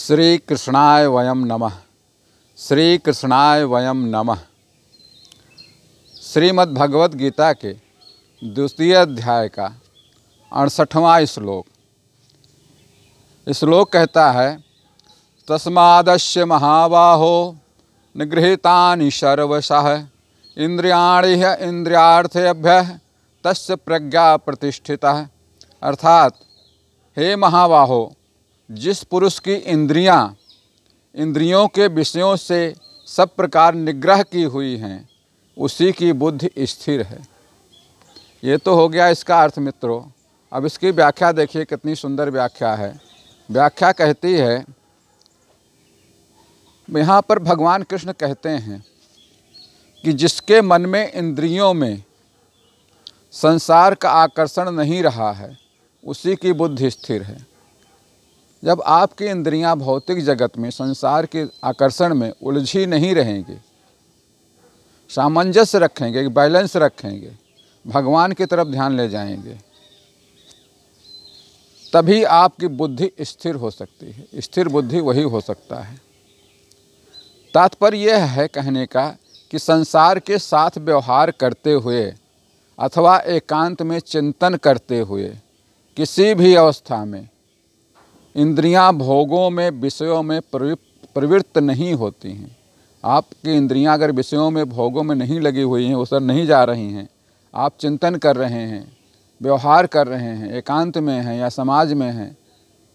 श्री कृष्णाय वयम नमः। श्री कृष्णाय वयम नमः। श्रीमद् भगवत गीता के द्वितीय अध्याय का 68वां श्लोक। श्लोक कहता है, तस्मादस्य महाबाहो निगृहीतानि सर्वशः इंद्रियाणि इंद्रियार्थेभ्यः तस्य प्रज्ञा प्रतिष्ठिता। अर्थात, हे महाबाहो, जिस पुरुष की इंद्रियों के विषयों से सब प्रकार निग्रह की हुई हैं, उसी की बुद्धि स्थिर है। ये तो हो गया इसका अर्थ मित्रों। अब इसकी व्याख्या देखिए, कितनी सुंदर व्याख्या है। व्याख्या कहती है, यहाँ पर भगवान कृष्ण कहते हैं कि जिसके मन में इंद्रियों में संसार का आकर्षण नहीं रहा है, उसी की बुद्धि स्थिर है। जब आपकी इंद्रियां भौतिक जगत में संसार के आकर्षण में उलझी नहीं रहेंगी, सामंजस्य रखेंगे, बैलेंस रखेंगे, भगवान की तरफ ध्यान ले जाएंगे, तभी आपकी बुद्धि स्थिर हो सकती है। स्थिर बुद्धि वही हो सकता है। तात्पर्य यह है कहने का कि संसार के साथ व्यवहार करते हुए अथवा एकांत में चिंतन करते हुए किसी भी अवस्था में इंद्रियां भोगों में, विषयों में प्रवृत्त नहीं होती हैं। आपकी इंद्रियां अगर विषयों में, भोगों में नहीं लगी हुई हैं, उस पर नहीं जा रही हैं, आप चिंतन कर रहे हैं, व्यवहार कर रहे हैं, एकांत में हैं या समाज में हैं,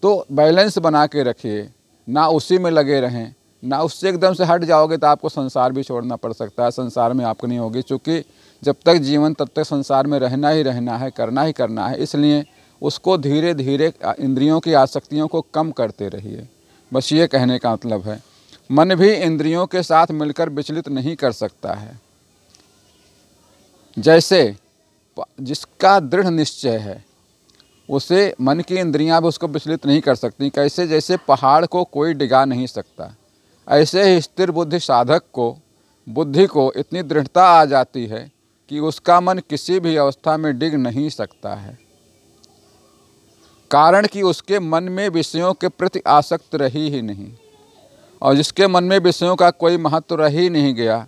तो बैलेंस बना के रखिए। ना उसी में लगे रहें, ना उससे एकदम से हट जाओगे तो आपको संसार भी छोड़ना पड़ सकता है। संसार में आपको नहीं होगी, क्योंकि जब तक जीवन तब तक संसार में रहना ही रहना है, करना ही करना है। इसलिए उसको धीरे धीरे इंद्रियों की आसक्तियों को कम करते रहिए। बस ये कहने का मतलब है। मन भी इंद्रियों के साथ मिलकर विचलित नहीं कर सकता है। जैसे जिसका दृढ़ निश्चय है, उसे मन की इंद्रियां भी उसको विचलित नहीं कर सकती। कैसे? जैसे पहाड़ को कोई डिगा नहीं सकता, ऐसे ही स्थिर बुद्धि साधक को, बुद्धि को इतनी दृढ़ता आ जाती है कि उसका मन किसी भी अवस्था में डिग नहीं सकता है। कारण कि उसके मन में विषयों के प्रति आसक्त रही ही नहीं। और जिसके मन में विषयों का कोई महत्व रह ही नहीं गया,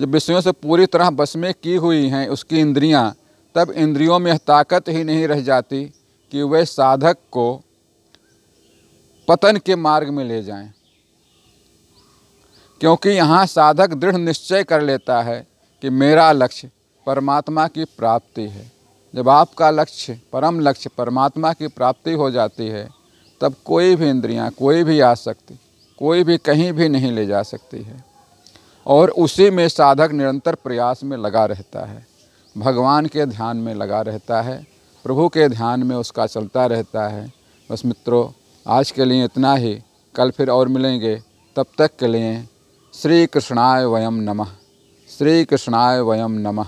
जब विषयों से पूरी तरह बस में की हुई हैं उसकी इंद्रियां, तब इंद्रियों में ताकत ही नहीं रह जाती कि वे साधक को पतन के मार्ग में ले जाएं। क्योंकि यहाँ साधक दृढ़ निश्चय कर लेता है कि मेरा लक्ष्य परमात्मा की प्राप्ति है। जब आपका लक्ष्य, परम लक्ष्य परमात्मा की प्राप्ति हो जाती है, तब कोई भी इंद्रियां, कोई भी आसक्ति, कोई भी कहीं भी नहीं ले जा सकती है। और उसी में साधक निरंतर प्रयास में लगा रहता है, भगवान के ध्यान में लगा रहता है, प्रभु के ध्यान में उसका चलता रहता है। बस मित्रों, आज के लिए इतना ही। कल फिर और मिलेंगे। तब तक के लिए श्री कृष्णाय वयम नमः। श्री कृष्णाय वयम नमः।